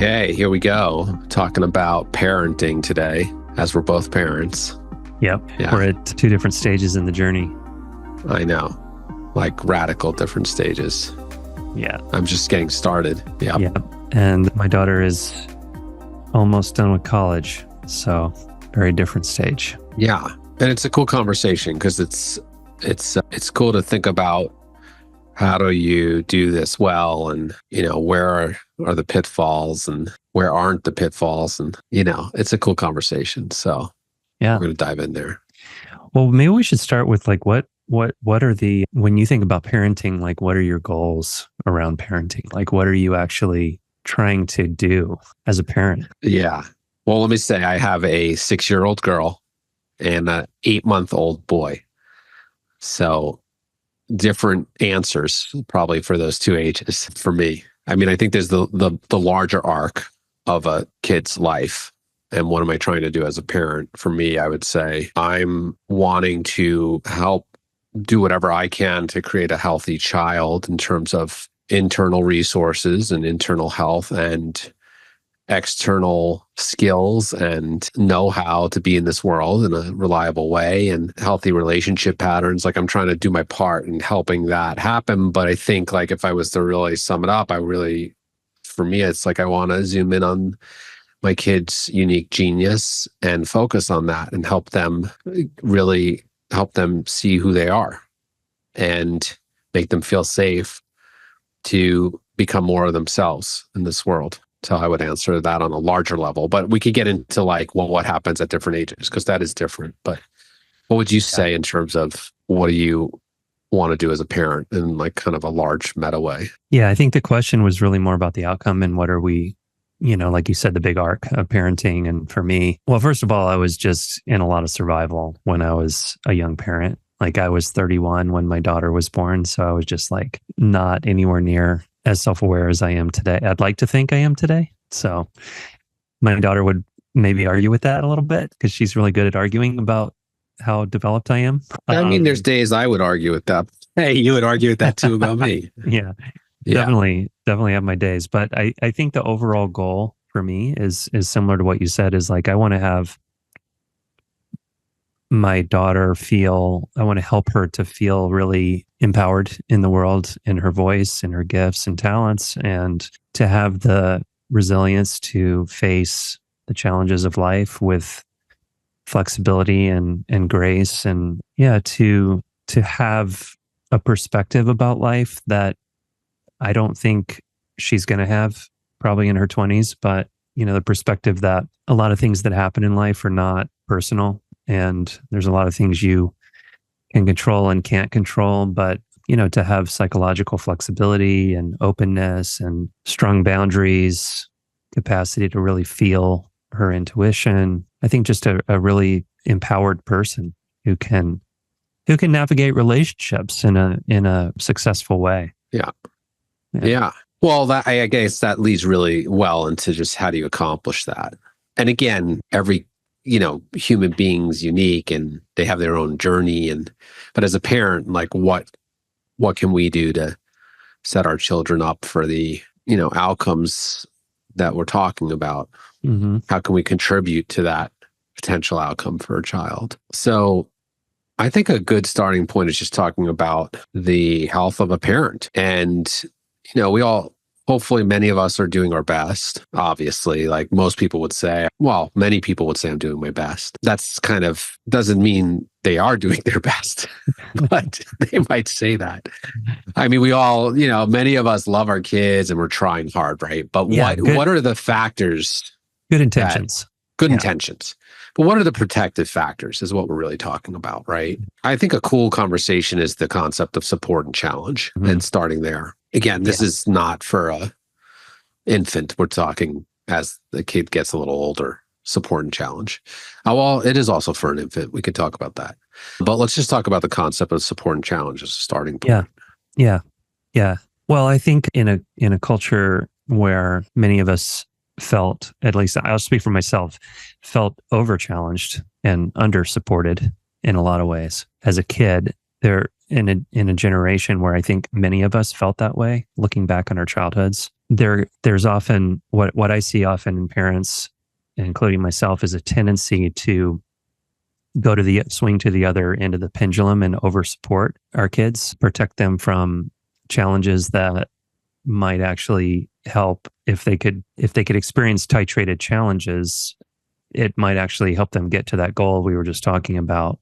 Okay, here we go. Talking about parenting today, as we're both parents. Yep. Yeah. We're at two different stages in the journey. I know. Like radical different stages. Yeah. I'm just getting started. Yeah. Yeah. And my daughter is almost done with college. So very different stage. Yeah. And it's a cool conversation because it's cool to think about how do you do this well, and where are the pitfalls and where aren't the pitfalls, and it's a cool conversation. So yeah, we're going to dive in there. Well, maybe we should start with like what are the, when you think about parenting, like what are your goals around parenting? Like what are you actually trying to do as a parent? Yeah. Well, let me say I have a 6-year-old girl and an 8-month-old boy. So different answers probably for those two ages for me. I mean, I think there's the larger arc of a kid's life. And what am I trying to do as a parent? For me, I would say I'm wanting to help do whatever I can to create a healthy child in terms of internal resources and internal health and external skills and know-how to be in this world in a reliable way, and healthy relationship patterns. Like I'm trying to do my part in helping that happen. But I think like if I was to really sum it up, for me, it's like I want to zoom in on my kids' unique genius and focus on that and really help them see who they are and make them feel safe to become more of themselves in this world. So I would answer that on a larger level, but we could get into like, well, what happens at different ages? Because that is different. But what would you say in terms of what do you want to do as a parent in like kind of a large meta way? Yeah, I think the question was really more about the outcome and what are we, like you said, the big arc of parenting. And for me, well, first of all, I was just in a lot of survival when I was a young parent. Like I was 31 when my daughter was born. So I was just like not anywhere near as self-aware as I am today. I'd like to think I am today. So my daughter would maybe argue with that a little bit because she's really good at arguing about how developed I am. I mean, there's days I would argue with that. Hey, you would argue with that too about me. Yeah. Definitely have my days. But I think the overall goal for me is similar to what you said, is like I want to have my daughter I want to help her to feel really empowered in the world, in her voice, in her gifts and talents, and to have the resilience to face the challenges of life with flexibility and grace, and to have a perspective about life that I don't think she's going to have probably in her 20s, but the perspective that a lot of things that happen in life are not personal. And there's a lot of things you can control and can't control, but, to have psychological flexibility and openness and strong boundaries, capacity to really feel her intuition. I think just a really empowered person who can navigate relationships in a successful way. Yeah. Well, I guess that leads really well into just how do you accomplish that? And again, every human being's unique and they have their own journey. But as a parent, like what can we do to set our children up for the, outcomes that we're talking about? Mm-hmm. How can we contribute to that potential outcome for a child? So I think a good starting point is just talking about the health of a parent. And, hopefully many of us are doing our best. Obviously, like most people would say, well, many people would say I'm doing my best. That's kind of doesn't mean they are doing their best, but they might say that. I mean, we all, many of us love our kids and we're trying hard, right? But what are the factors? Good intentions. Intentions. But what are the protective factors is what we're really talking about, right? I think a cool conversation is the concept of support and challenge, and starting there. Again, this is not for a infant. We're talking as the kid gets a little older, support and challenge. Well, it is also for an infant. We could talk about that. But let's just talk about the concept of support and challenge as a starting point. Yeah. Well, I think in a culture where many of us felt, at least I'll speak for myself, felt over-challenged and under-supported in a lot of ways. As a kid, there in a generation where I think many of us felt that way, looking back on our childhoods, there's often what I see often in parents, including myself, is a tendency to swing to the other end of the pendulum and over support our kids, protect them from challenges that might actually help. If they could experience titrated challenges, it might actually help them get to that goal we were just talking about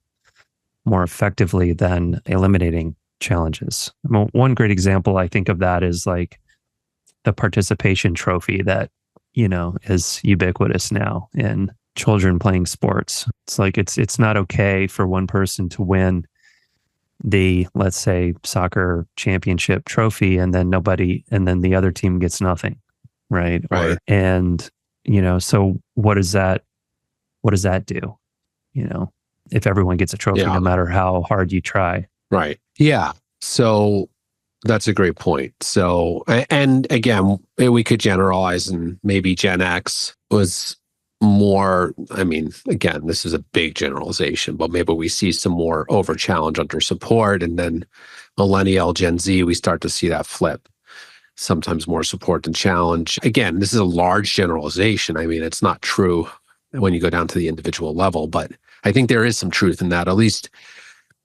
more effectively than eliminating challenges. One great example I think of that is like the participation trophy that, is ubiquitous now in children playing sports. It's like it's not okay for one person to win the, let's say, soccer championship trophy and then the other team gets nothing, right? Right. So what does that do? If everyone gets a trophy, no matter how hard you try. Right. Yeah. So that's a great point. So, and again, we could generalize, and maybe Gen X was more, again, this is a big generalization, but maybe we see some more over challenge under support. And then millennial, Gen Z, we start to see that flip. Sometimes more support than challenge. Again, this is a large generalization. It's not true when you go down to the individual level, but I think there is some truth in that. At least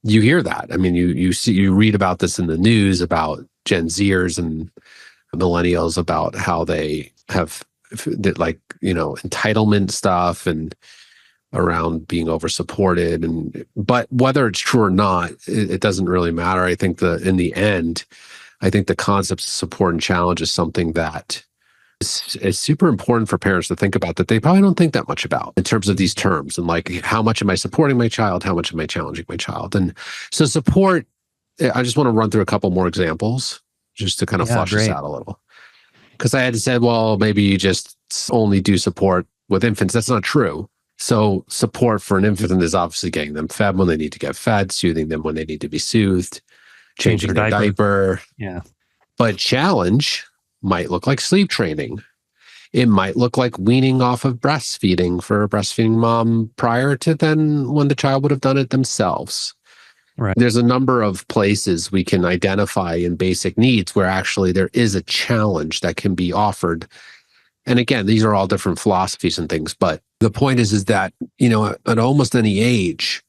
you hear that. You read about this in the news about Gen Zers and millennials, about how they have entitlement stuff and around being over supported. But whether it's true or not, it doesn't really matter. I think in the end, I think the concepts of support and challenge is something that is super important for parents to think about, that they probably don't think that much about in terms of these terms, and like, how much am I supporting my child? How much am I challenging my child? And so support, I just want to run through a couple more examples just to kind of flush this out a little. Because I had said, well, maybe you just only do support with infants. That's not true. So support for an infant is obviously getting them fed when they need to get fed, soothing them when they need to be soothed, changing their diaper. Yeah. But challenge might look like sleep training. It might look like weaning off of breastfeeding for a breastfeeding mom prior to then when the child would have done it themselves. Right. There's a number of places we can identify in basic needs where actually there is a challenge that can be offered. And again, these are all different philosophies and things, but the point is that, at almost any age,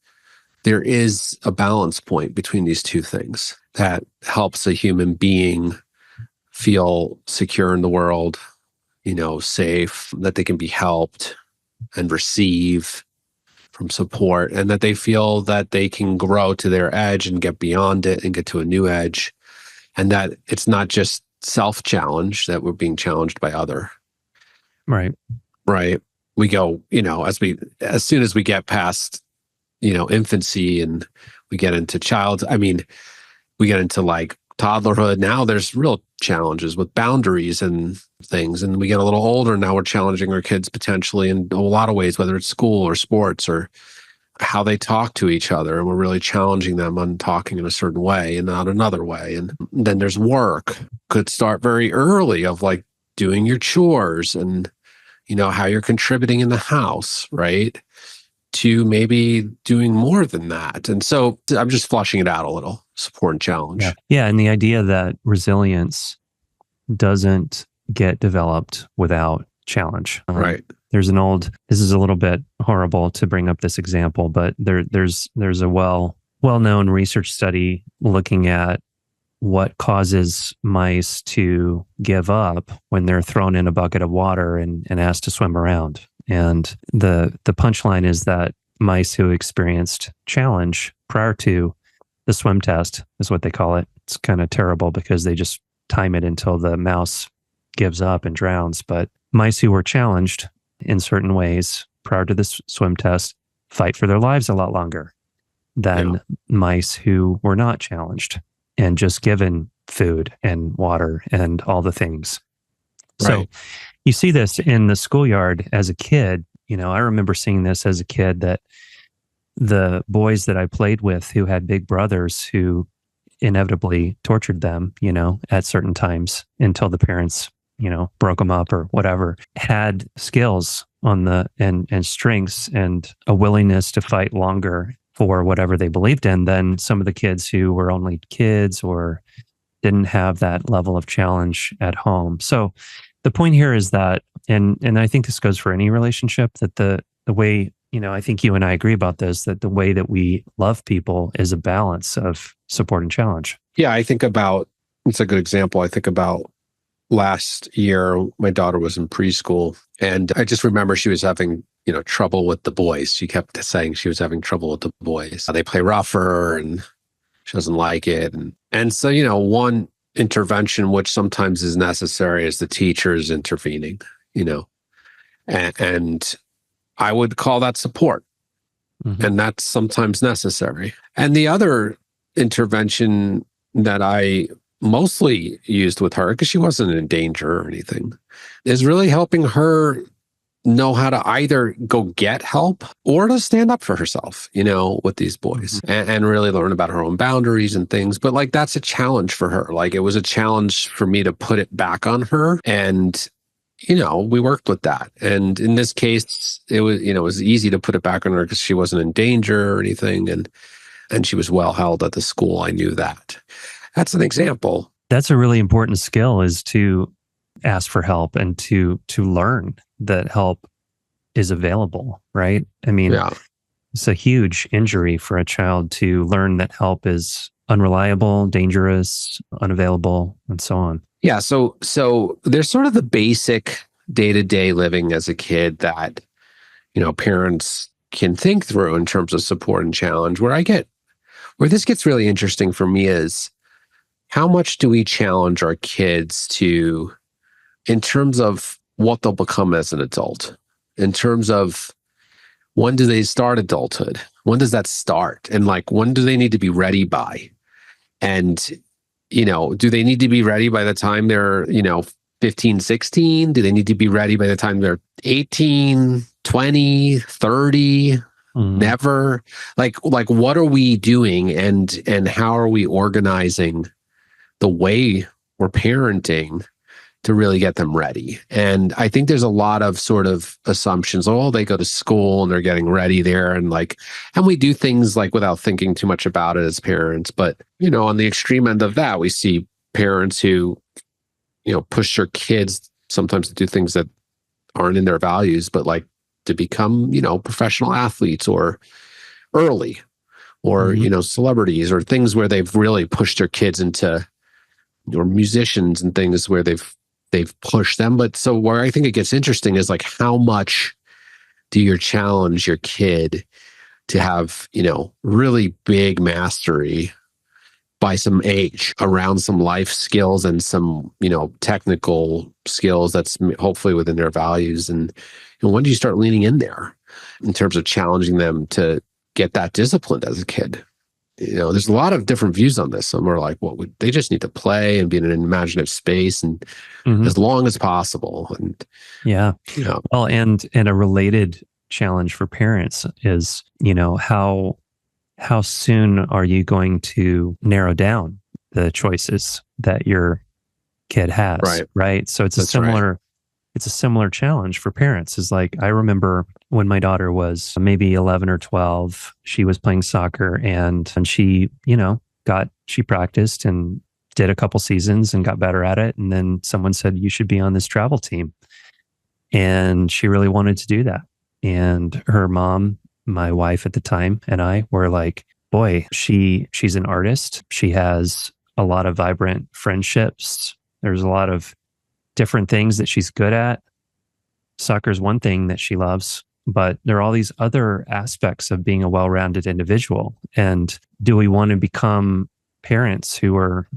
there is a balance point between these two things that helps a human being feel secure in the world, safe, that they can be helped and receive from support, and that they feel that they can grow to their edge and get beyond it and get to a new edge. And that it's not just self-challenge, that we're being challenged by other. Right. Right. We go, as soon as we get past, infancy and we get into we get into like toddlerhood. Now there's real challenges with boundaries and things. And we get a little older. Now we're challenging our kids potentially in a lot of ways, whether it's school or sports or how they talk to each other. And we're really challenging them on talking in a certain way and not another way. And then there's work. Could start very early, of like doing your chores and, how you're contributing in the house, right? To maybe doing more than that. And so I'm just flushing it out a little, support and challenge. Yeah. And the idea that resilience doesn't get developed without challenge. Right. This is a little bit horrible to bring up this example, but there's a well-known research study looking at what causes mice to give up when they're thrown in a bucket of water and asked to swim around. And the punchline is that mice who experienced challenge prior to the swim test, is what they call it. It's kind of terrible because they just time it until the mouse gives up and drowns. But mice who were challenged in certain ways prior to this swim test fight for their lives a lot longer than mice who were not challenged and just given food and water and all the things. Right. So you see this in the schoolyard as a kid. I remember seeing this as a kid, that the boys that I played with who had big brothers who inevitably tortured them, at certain times until the parents, broke them up or whatever, had skills and strengths and a willingness to fight longer for whatever they believed in than some of the kids who were only kids or didn't have that level of challenge at home. So the point here is that, and I think this goes for any relationship, that the way, I think you and I agree about this, that the way that we love people is a balance of support and challenge. Yeah, it's a good example. I think about last year, my daughter was in preschool, and I just remember she was having, trouble with the boys. She kept saying she was having trouble with the boys. They play rougher and she doesn't like it. And so, one intervention, which sometimes is necessary, is the teachers intervening, and I would call that support. Mm-hmm. And that's sometimes necessary. And the other intervention that I mostly used with her, because she wasn't in danger or anything, is really helping her know how to either go get help or to stand up for herself, with these boys, and really learn about her own boundaries and things. But like, that's a challenge for her. Like, it was a challenge for me to put it back on her. And, we worked with that. And in this case, it was easy to put it back on her because she wasn't in danger or anything. And she was well held at the school. I knew that. That's an example. That's a really important skill, is to ask for help and to learn that help is available, right? I mean, It's a huge injury for a child to learn that help is unreliable, dangerous, unavailable, and so on. Yeah. So there's sort of the basic day-to-day living as a kid that, parents can think through in terms of support and challenge. Where this gets really interesting for me is, how much do we challenge our kids in terms of what they'll become as an adult, in terms of when do they start adulthood? When does that start? And like, when do they need to be ready by? And, do they need to be ready by the time they're, 15, 16? Do they need to be ready by the time they're 18, 20, 30? Never? Like what are we doing, and how are we organizing the way we're parenting to really get them ready? And I think there's a lot of sort of assumptions. Oh, they go to school and they're getting ready there. And we do things like without thinking too much about it as parents. But, on the extreme end of that, we see parents who, push their kids sometimes to do things that aren't in their values, but like to become, professional athletes or early, or, celebrities, or things where they've really pushed their kids into, or musicians and things where they've pushed them. But so where I think it gets interesting is like, how much do you challenge your kid to have, really big mastery by some age around some life skills and some, technical skills that's hopefully within their values. And when do you start leaning in there in terms of challenging them to get that disciplined as a kid? There's a lot of different views on this. Some are like, they just need to play and be in an imaginative space and as long as possible. And well, and a related challenge for parents is, how soon are you going to narrow down the choices that your kid has? Right. So it's a similar challenge for parents. Is like, I remember when my daughter was maybe 11 or 12, she was playing soccer, and she, she practiced and did a couple seasons and got better at it. And then someone said, you should be on this travel team. And she really wanted to do that. And her mom, my wife at the time, and I were like, boy, she's an artist. She has a lot of vibrant friendships. There's a lot of different things that she's good at. Soccer is one thing that she loves, but there are all these other aspects of being a well-rounded individual. And do we want to become parents who are,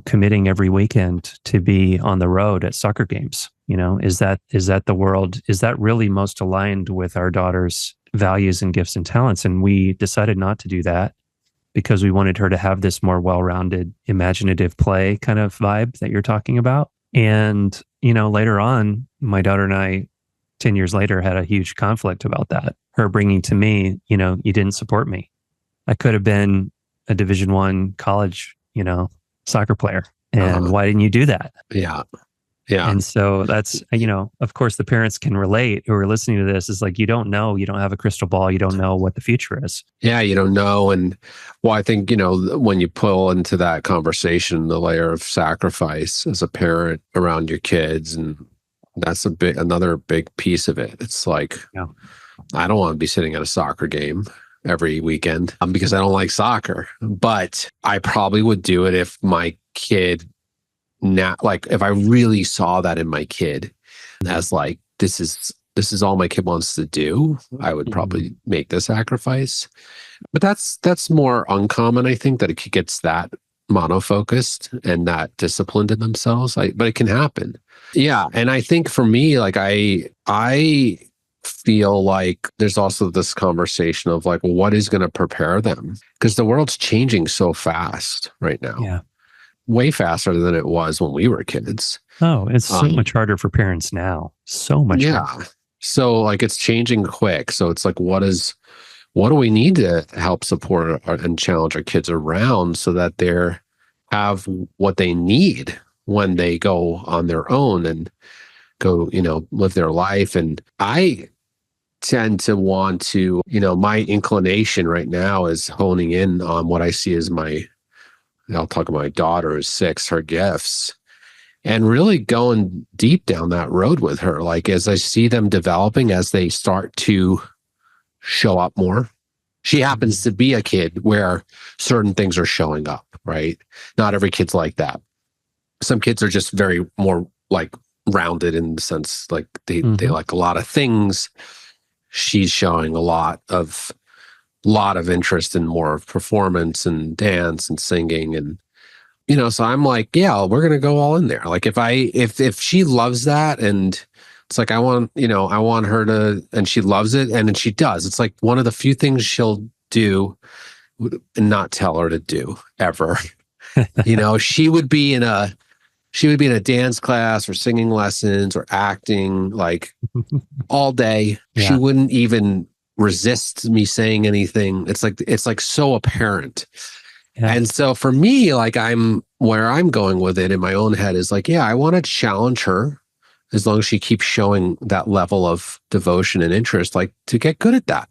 committing every weekend to be on the road at soccer games? Is that the world? Is that really most aligned with our daughter's values and gifts and talents? And we decided not to do that because we wanted her to have this more well-rounded, imaginative play kind of vibe that you're talking about. And, later on, my daughter and I, 10 years later, had a huge conflict about that. Her bringing to me, you didn't support me. I could have been a Division I college, soccer player. And why didn't you do that? Yeah. Yeah. And so that's, of course, the parents can relate who are listening to this is like, you don't know, you don't have a crystal ball, you don't know what the future is. Yeah, you don't know. And well, I think, when you pull into that conversation, the layer of sacrifice as a parent around your kids, and that's another big piece of it. It's like, Yeah. I don't want to be sitting at a soccer game every weekend because I don't like soccer, but I probably would do it if my kid now, like if I really saw that in my kid as like, this is all my kid wants to do, I would Mhm. probably make the sacrifice. But that's more uncommon, I think, that it gets that monofocused and that disciplined in themselves. But it can happen. Yeah. And I think for me, like I feel like there's also this conversation of like, well, what is going to prepare them? Because the world's changing so fast right now, Yeah. way faster than it was when we were kids. Oh, it's so Um, much harder for parents now. So much yeah. harder. So like it's changing quick. So it's like, what do we need to help support and challenge our kids around so that they have what they need when they go on their own and go, live their life. And I tend to want to, my inclination right now is honing in on what I see as I'll talk about my daughter who's 6, her gifts, and really going deep down that road with her. Like as I see them developing, as they start to show up more. She happens Mhm. to be a kid where certain things are showing up, right? Not every kid's like that. Some kids are just very more like rounded in the sense like they Mhm. like a lot of things. She's showing a lot of interest in more of performance and dance and singing, and so I'm like, yeah, we're gonna go all in there. Like if she loves that, and it's like I want her to, and she loves it, and then she does. It's like one of the few things she'll do and not tell her to do ever. She would be in a dance class or singing lessons or acting like all day. She Yeah. wouldn't even resist me saying anything. It's like so apparent. Yeah. And so for me, like where I'm going with it in my own head is like, yeah, I want to challenge her as long as she keeps showing that level of devotion and interest, like to get good at that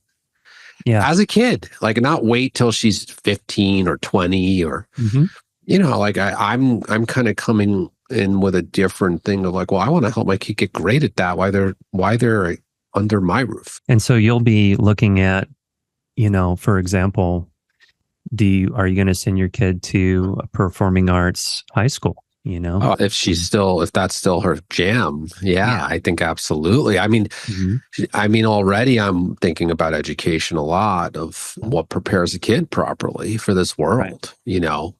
Yeah. as a kid, like not wait till she's 15 or 20 or, Mhm. like I'm kind of coming in with a different thing of like, well, I want to help my kid get great at that. Why they're under my roof. And so you'll be looking at, for example, are you going to send your kid to a performing arts high school? If that's still her jam, yeah, Yeah. I think absolutely. Mhm. I mean, already I'm thinking about education a lot of what prepares a kid properly for this Right. world.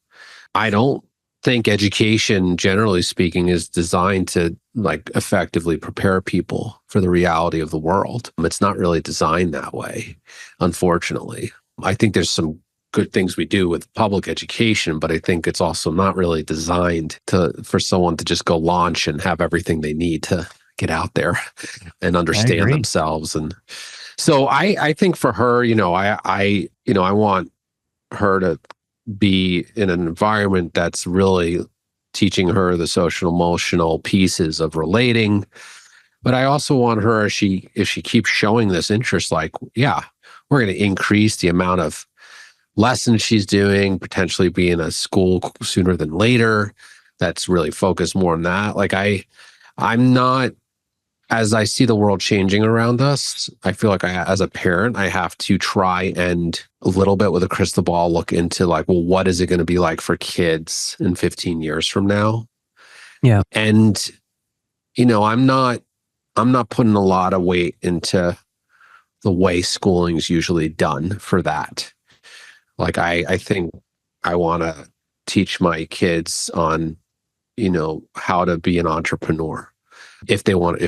I don't think education, generally speaking, is designed to like effectively prepare people for the reality of the world. It's not really designed that way, unfortunately. I think there's some good things we do with public education, but I think it's also not really designed for someone to just go launch and have everything they need to get out there and I understand agree. themselves. And so I think for her, I want her to be in an environment that's really teaching her the social emotional pieces of relating. But I also want her, if she keeps showing this interest, like, yeah, we're going to increase the amount of lessons she's doing, potentially be in a school sooner than later. That's really focused more on that. Like I'm not, as I see the world changing around us, I feel like as a parent, I have to try and a little bit with a crystal ball look into like, well, what is it going to be like for kids in 15 years from now? Yeah. And, I'm not putting a lot of weight into the way schooling is usually done for that. Like, I think I want to teach my kids on, how to be an entrepreneur if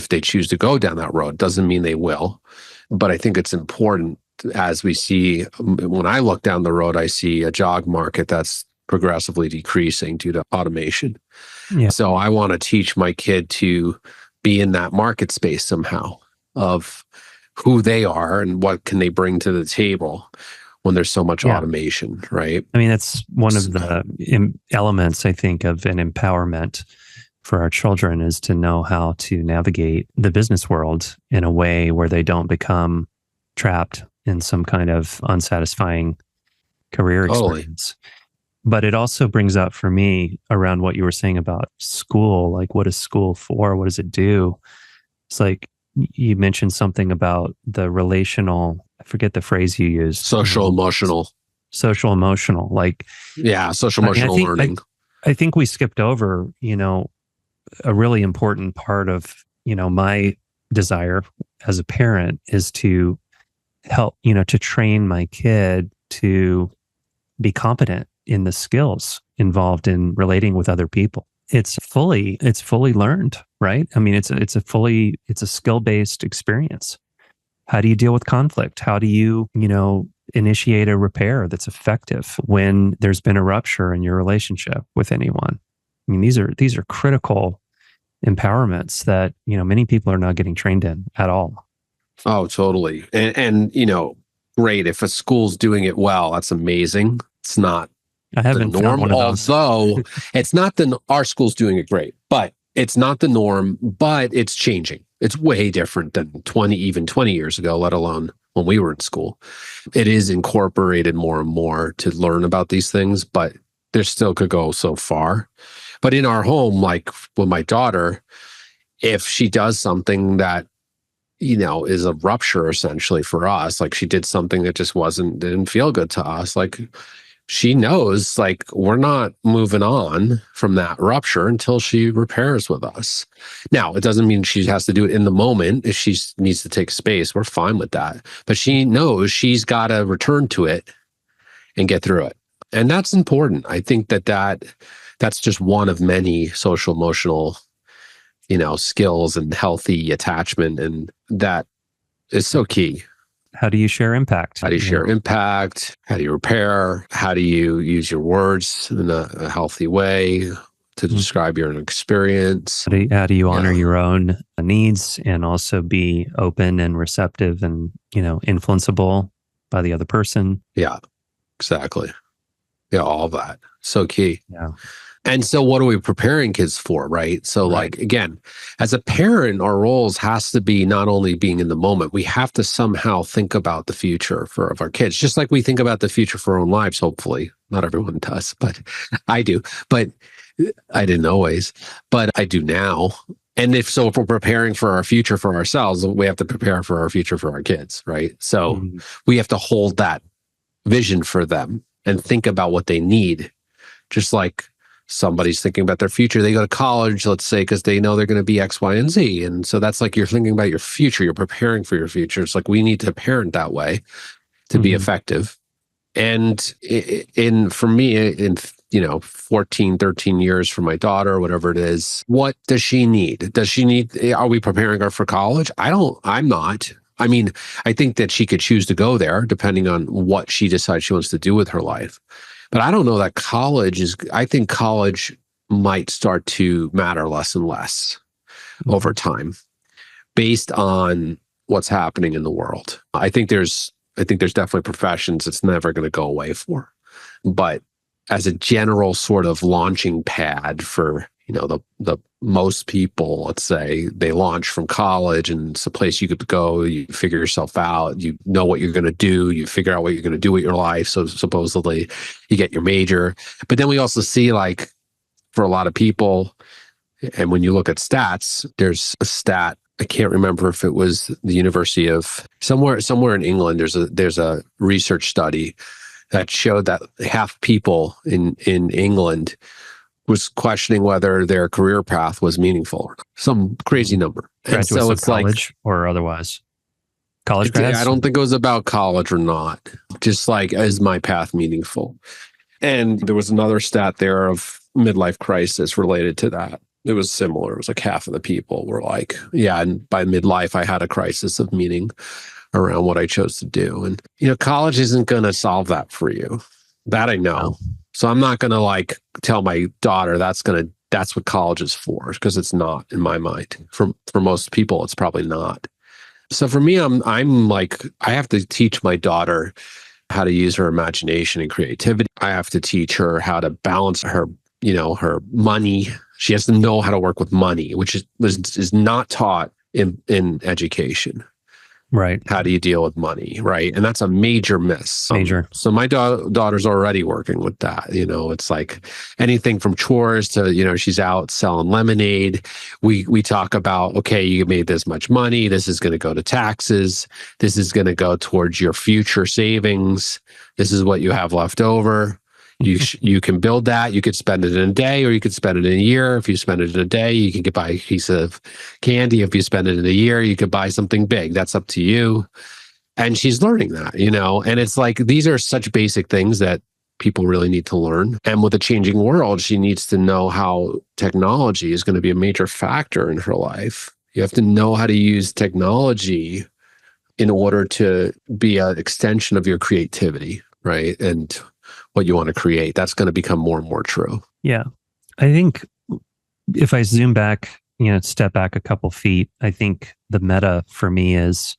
they choose to go down that road. Doesn't mean they will, but I think it's important. As we see, when I look down the road, I see a job market that's progressively decreasing due to automation. Yeah. So I want to teach my kid to be in that market space somehow of who they are and what can they bring to the table when there's so much Yeah. automation, right? I mean, that's one of the elements, I think, of an empowerment for our children is to know how to navigate the business world in a way where they don't become trapped in some kind of unsatisfying career Totally. experience. But it also brings up for me around what you were saying about school, like what is school for? What does it do? It's like you mentioned something about the relational, I forget the phrase you used. Social emotional. Social emotional. Like, Yeah, social I mean, emotional learning. I think we skipped over, a really important part of, my desire as a parent is to help, to train my kid to be competent in the skills involved in relating with other people. It's fully learned, right? I mean, it's a skill-based experience. How do you deal with conflict? How do you, initiate a repair that's effective when there's been a rupture in your relationship with anyone? I mean, these are critical empowerments that, many people are not getting trained in at all. Oh, totally. And great. If a school's doing it well, that's amazing. It's not I the haven't found norm, one of those. although it's not our school's doing it great, but it's not the norm, but it's changing. It's way different than 20 years ago, let alone when we were in school. It is incorporated more and more to learn about these things, but there still could go so far. But in our home, like with my daughter, if she does something that is a rupture essentially for us, like she did something that just didn't feel good to us, like she knows, like, we're not moving on from that rupture until she repairs with us. Now, it doesn't mean she has to do it in the moment. If she needs to take space, we're fine with that. But she knows she's got to return to it and get through it. And that's important. I think that's just one of many social emotional, skills and healthy attachment. And that is so key. How do you share impact? How do you share impact? How do you repair? How do you use your words in a healthy way to describe your own experience? How do you honor your own needs and also be open and receptive and, influenceable by the other person? Yeah, exactly. Yeah, all that. So key. Yeah. And so what are we preparing kids for, right? So like, again, as a parent, our roles has to be not only being in the moment, we have to somehow think about the future of our kids, just like we think about the future for our own lives, hopefully. Not everyone does, but I do. But I didn't always, but I do now. And if we're preparing for our future for ourselves, we have to prepare for our future for our kids, right? So we have to hold that vision for them and think about what they need, just like somebody's thinking about their future. They go to college, let's say, because they know they're going to be X, Y, and Z. And so that's like you're thinking about your future. You're preparing for your future. It's like we need to parent that way to be effective. And for me, in 14, 13 years for my daughter, whatever it is, what does she need? Are we preparing her for college? I'm not. I mean, I think that she could choose to go there depending on what she decides she wants to do with her life. But I don't know that I think college might start to matter less and less over time based on what's happening in the world. I think there's definitely professions it's never going to go away for. But as a general sort of launching pad for, the most people, let's say, they launch from college and it's a place you could go, you figure yourself out, you know what you're going to do, you figure out what you're going to do with your life. So supposedly you get your major. But then we also see, like, for a lot of people, and when you look at stats, there's a stat, I can't remember if it was the University of somewhere in England, there's a research study that showed that half people in England was questioning whether their career path was meaningful or not. Some crazy number. Graduates and so of it's college like, or otherwise? College grads? I don't think it was about college or not. Just like, is my path meaningful? And there was another stat there of midlife crisis related to that. It was similar. It was like half of the people were like, yeah, and by midlife, I had a crisis of meaning around what I chose to do. And, college isn't going to solve that for you. That I know. No. So I'm not going to like tell my daughter that's what college is for, because it's not, in my mind. For most people, it's probably not. So for me, I'm like, I have to teach my daughter how to use her imagination and creativity. I have to teach her how to balance her, her money. She has to know how to work with money, which is not taught in education. Right. How do you deal with money, right? And that's a major miss. Major. So my daughter's already working with that. It's like anything from chores to, she's out selling lemonade. We talk about, okay, you made this much money. This is going to go to taxes. This is going to go towards your future savings. This is what you have left over. You can build that. You could spend it in a day, or you could spend it in a year. If you spend it in a day, you can buy a piece of candy. If you spend it in a year, you could buy something big. That's up to you. And she's learning that, and it's like, these are such basic things that people really need to learn. And with a changing world, she needs to know how technology is going to be a major factor in her life. You have to know how to use technology in order to be an extension of your creativity, right? And what you want to create. That's going to become more and more true. Yeah. I think if I zoom back, step back a couple feet, I think the meta for me is,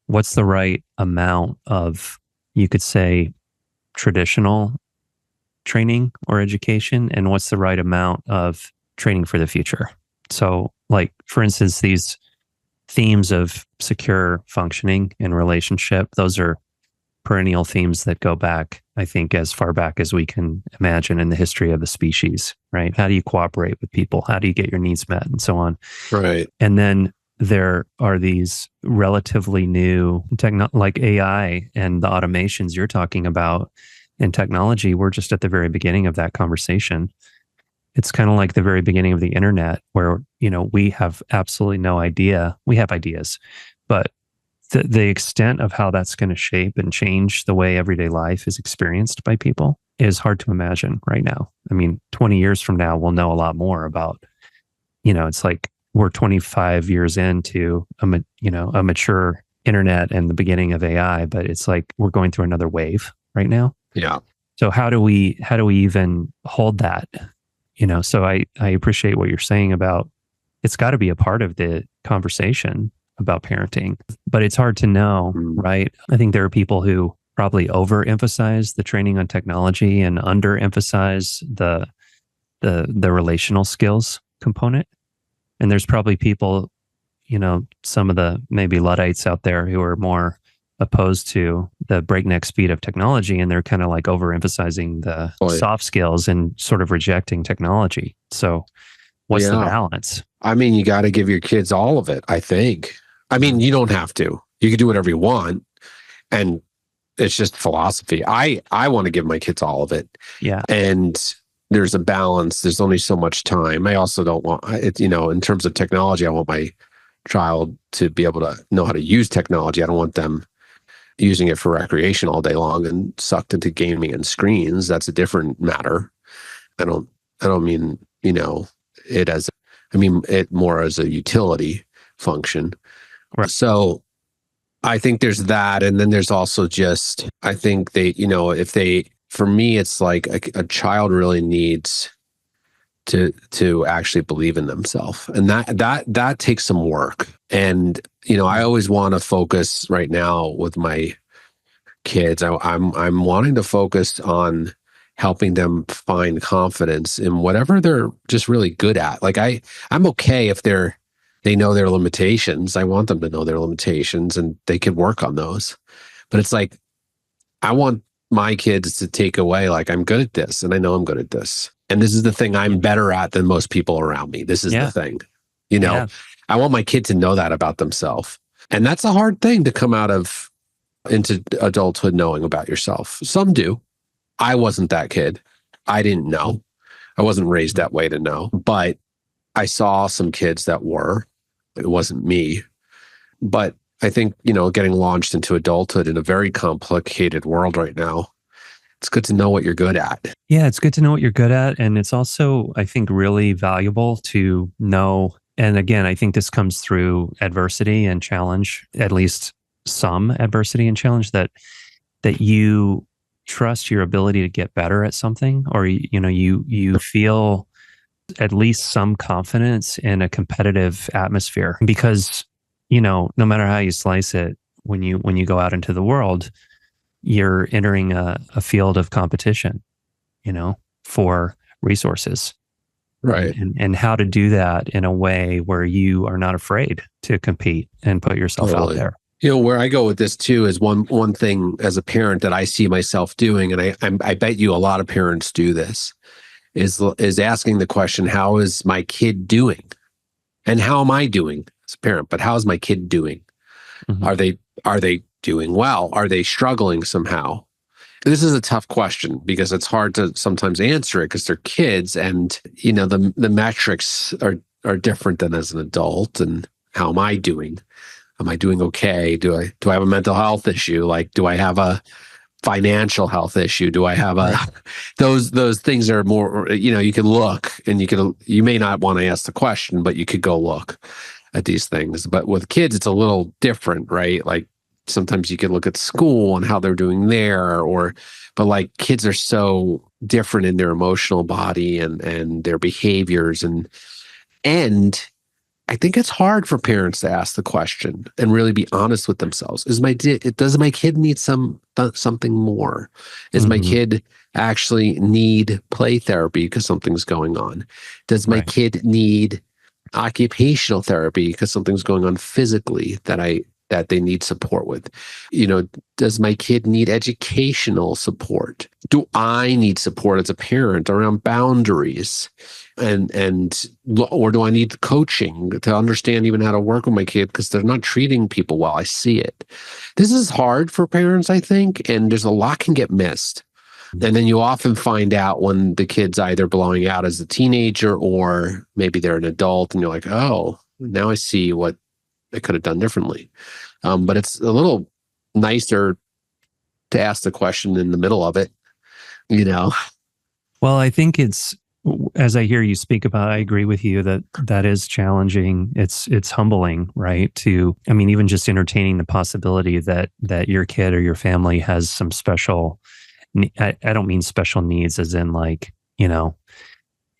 what's the right amount of, you could say, traditional training or education, and what's the right amount of training for the future? So, like, for instance, these themes of secure functioning and relationship, those are perennial themes that go back, I think, as far back as we can imagine in the history of the species, right? How do you cooperate with people? How do you get your needs met, and so on? Right. And then there are these relatively new like AI and the automations you're talking about in technology. We're just at the very beginning of that conversation. It's kind of like the very beginning of the internet, where, we have absolutely no idea. We have ideas, but the extent of how that's going to shape and change the way everyday life is experienced by people is hard to imagine right now. I mean, 20 years from now, we'll know a lot more about, it's like we're 25 years into a mature internet and the beginning of AI, but it's like we're going through another wave right now. Yeah. So how do we even hold that? So I appreciate what you're saying about, it's got to be a part of the conversation about parenting, but it's hard to know, right? I think there are people who probably overemphasize the training on technology and underemphasize the relational skills component. And there's probably people, some of the maybe Luddites out there who are more opposed to the breakneck speed of technology, and they're kind of like overemphasizing the soft skills and sort of rejecting technology. So what's the balance? I mean, you got to give your kids all of it, I think. I mean, you don't have to. You can do whatever you want. And it's just philosophy. I want to give my kids all of it. Yeah. And there's a balance. There's only so much time. I also don't want it, in terms of technology, I want my child to be able to know how to use technology. I don't want them using it for recreation all day long and sucked into gaming and screens. That's a different matter. I don't mean, it as, I mean it more as a utility function. Right. So I think there's that. And then there's also just, I think for me, it's like a child really needs to actually believe in themselves. And that takes some work. And, I always want to focus right now with my kids. I'm wanting to focus on helping them find confidence in whatever they're just really good at. Like I'm okay if they know their limitations. I want them to know their limitations and they can work on those. But it's like, I want my kids to take away, like, I'm good at this and I know I'm good at this. And this is the thing I'm better at than most people around me. This is the thing, I want my kid to know that about themselves. And that's a hard thing to come into adulthood knowing about yourself. Some do. I wasn't that kid. I didn't know. I wasn't raised that way to know. But I saw some kids that were. It wasn't me. But I think, getting launched into adulthood in a very complicated world right now, it's good to know what you're good at. Yeah, it's good to know what you're good at. And it's also, I think, really valuable to know. And again, I think this comes through adversity and challenge, at least some adversity and challenge, that you trust your ability to get better at something, or, you feel at least some confidence in a competitive atmosphere, because, no matter how you slice it, when you go out into the world, you're entering a field of competition, for resources. Right. and how to do that in a way where you are not afraid to compete and put yourself out Totally. there. Where I go with this too is one thing as a parent that I see myself doing, and I bet you a lot of parents do this, is asking the question, how is my kid doing? And how am I doing as a parent? But how is my kid doing? Mhm. Are they doing well? Are they struggling somehow? This is a tough question because it's hard to sometimes answer it because they're kids, and the metrics are different than as an adult. And how am I doing? Am I doing okay? Do I have a mental health issue? Like, do I have a financial health issue? Do I have a those things are more, you can look, and you may not want to ask the question, but you could go look at these things. But with kids, it's a little different, right? Like sometimes you can look at school and how they're doing there, but like kids are so different in their emotional body and their behaviors and I think it's hard for parents to ask the question and really be honest with themselves. Does my kid need something more? Is my Mhm. kid actually need play therapy because something's going on? Does my Right. kid need occupational therapy because something's going on physically that they need support with? Does my kid need educational support? Do I need support as a parent around boundaries? Or do I need coaching to understand even how to work with my kid because they're not treating people well? I see it. This is hard for parents, I think, and there's a lot can get missed. And then you often find out when the kid's either blowing out as a teenager or maybe they're an adult, and you're like, oh, now I see what I could have done differently. But it's a little nicer to ask the question in the middle of it, you know? Well, I think as I hear you speak about, I agree with you that is challenging. It's humbling, right? Even just entertaining the possibility that your kid or your family has some special. I don't mean special needs as in like,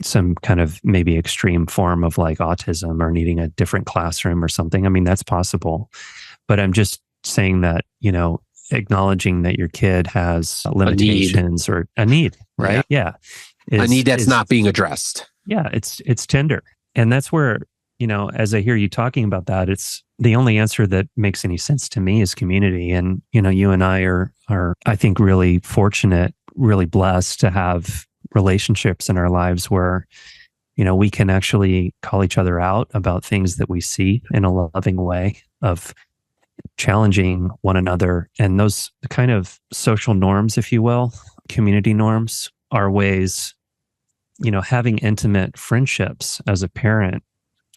some kind of maybe extreme form of like autism or needing a different classroom or something. I mean, that's possible. But I'm just saying that, acknowledging that your kid has limitations or a need, right? Yeah. A need that's not being addressed. Yeah, it's tender. And that's where, as I hear you talking about that, it's the only answer that makes any sense to me is community. And, you and I are I think really fortunate, really blessed to have relationships in our lives where, we can actually call each other out about things that we see in a loving way of challenging one another. And those kind of social norms, if you will, community norms are ways, having intimate friendships as a parent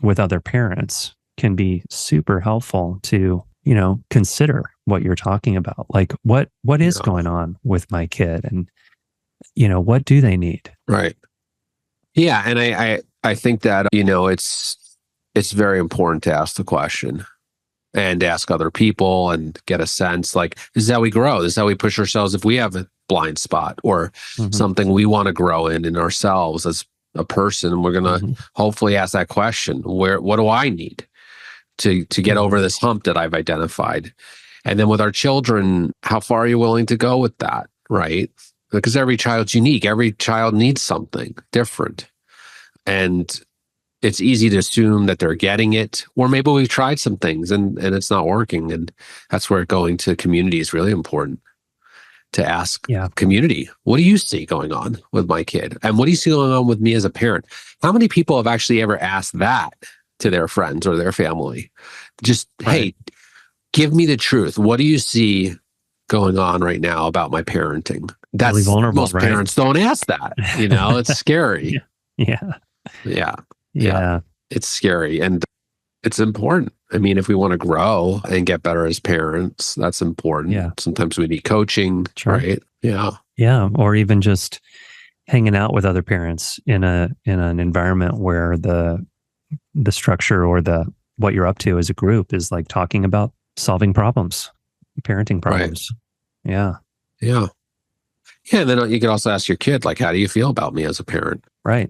with other parents can be super helpful to, consider what you're talking about. Like what is going on with my kid and, what do they need? Right. Yeah. And I think that, it's very important to ask the question and ask other people and get a sense like, this is how we grow. This is how we push ourselves if we have a blind spot or something we want to grow in ourselves as a person. We're going to hopefully ask that question, what do I need to get over this hump that I've identified? And then with our children, how far are you willing to go with that? Right. Because every child's unique. Every child needs something different. And it's easy to assume that they're getting it, or maybe we've tried some things and it's not working. And that's where going to community is really important, to ask community, what do you see going on with my kid? And what do you see going on with me as a parent? How many people have actually ever asked that to their friends or their family? Just, hey, give me the truth. What do you see going on right now about my parenting? That's really vulnerable, most parents don't ask that. It's scary. Yeah. It's scary. And it's important. I mean, if we want to grow and get better as parents, that's important. Yeah. Sometimes we need coaching, right? Yeah. Yeah. Or even just hanging out with other parents in an environment where the structure or what you're up to as a group is like talking about solving problems, parenting problems. Right. Yeah. Yeah. Yeah. And then you can also ask your kid, like, how do you feel about me as a parent? Right.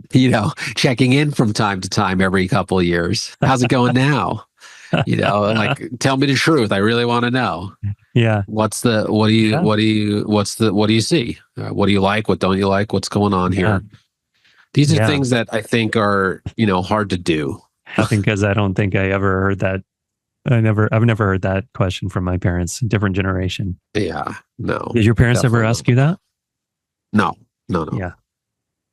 Checking in from time to time every couple of years. How's it going now? Like, tell me the truth. I really want to know. Yeah. What do you see? What do you like? What don't you like? What's going on here? These are Yeah. things that I think are, hard to do. Laughing because I don't think I ever heard that. I've never heard that question from my parents. Different generation. Yeah, no. Did your parents ever definitely ask you that? not. No. Yeah.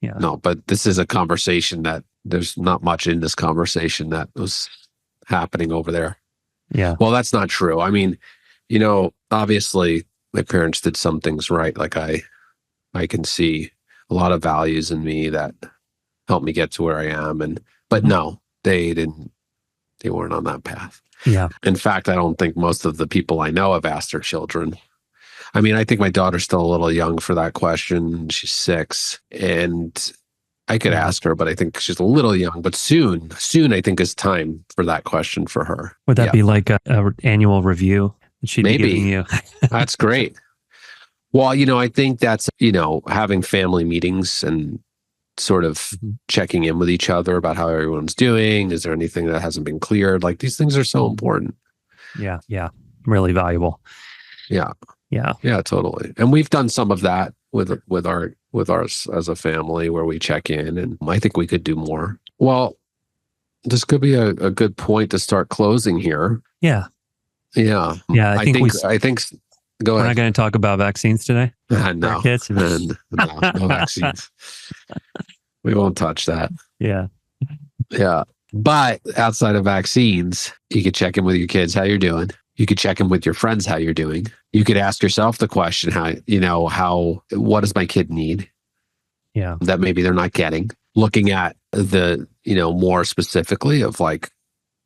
Yeah. No, but this is a conversation that there's not much in this conversation that was happening over there. Yeah. Well, that's not true. I mean, obviously my parents did some things right. Like I can see a lot of values in me that helped me get to where I am. But no, they weren't on that path. Yeah. In fact, I don't think most of the people I know have asked their children. I mean, I think my daughter's still a little young for that question. She's 6, and I could ask her, but I think she's a little young. But soon, I think is time for that question for her. Would that be like a annual review that she'd be giving you? That's great. Well, I think that's, having family meetings and sort of checking in with each other about how everyone's doing. Is there anything that hasn't been cleared? Like, these things are so important. Yeah. Yeah. Really valuable. Yeah. Yeah. Yeah, totally. And we've done some of that with ours as a family, where we check in, and I think we could do more. Well, this could be a good point to start closing here. Yeah. Yeah. Yeah. I think go we're ahead. not going to talk about vaccines today. No. Kids? No vaccines. We won't touch that. Yeah. Yeah. But outside of vaccines, you could check in with your kids, how you're doing. You could check in with your friends, how you're doing. You could ask yourself the question, what does my kid need? Yeah. That maybe they're not getting. Looking at the, more specifically of like,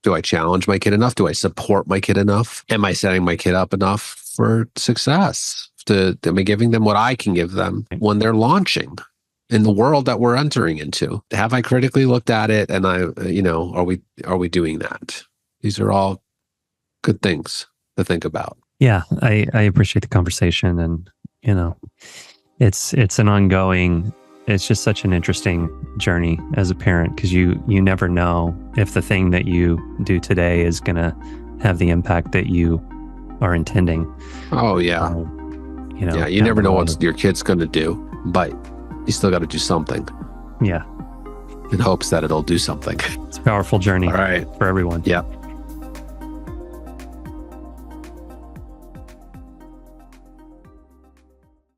do I challenge my kid enough? Do I support my kid enough? Am I setting my kid up enough for success? Am I giving them what I can give them when they're launching in the world that we're entering into? Have I critically looked at it? And are we doing that? These are all good things to think about. Yeah, I appreciate the conversation, and it's an ongoing. It's just such an interesting journey as a parent, because you never know if the thing that you do today is going to have the impact that you are intending. Oh yeah, you never know what your kid's going to do, but you still got to do something. Yeah, in hopes that it'll do something. It's a powerful journey. All right, for everyone. Yep.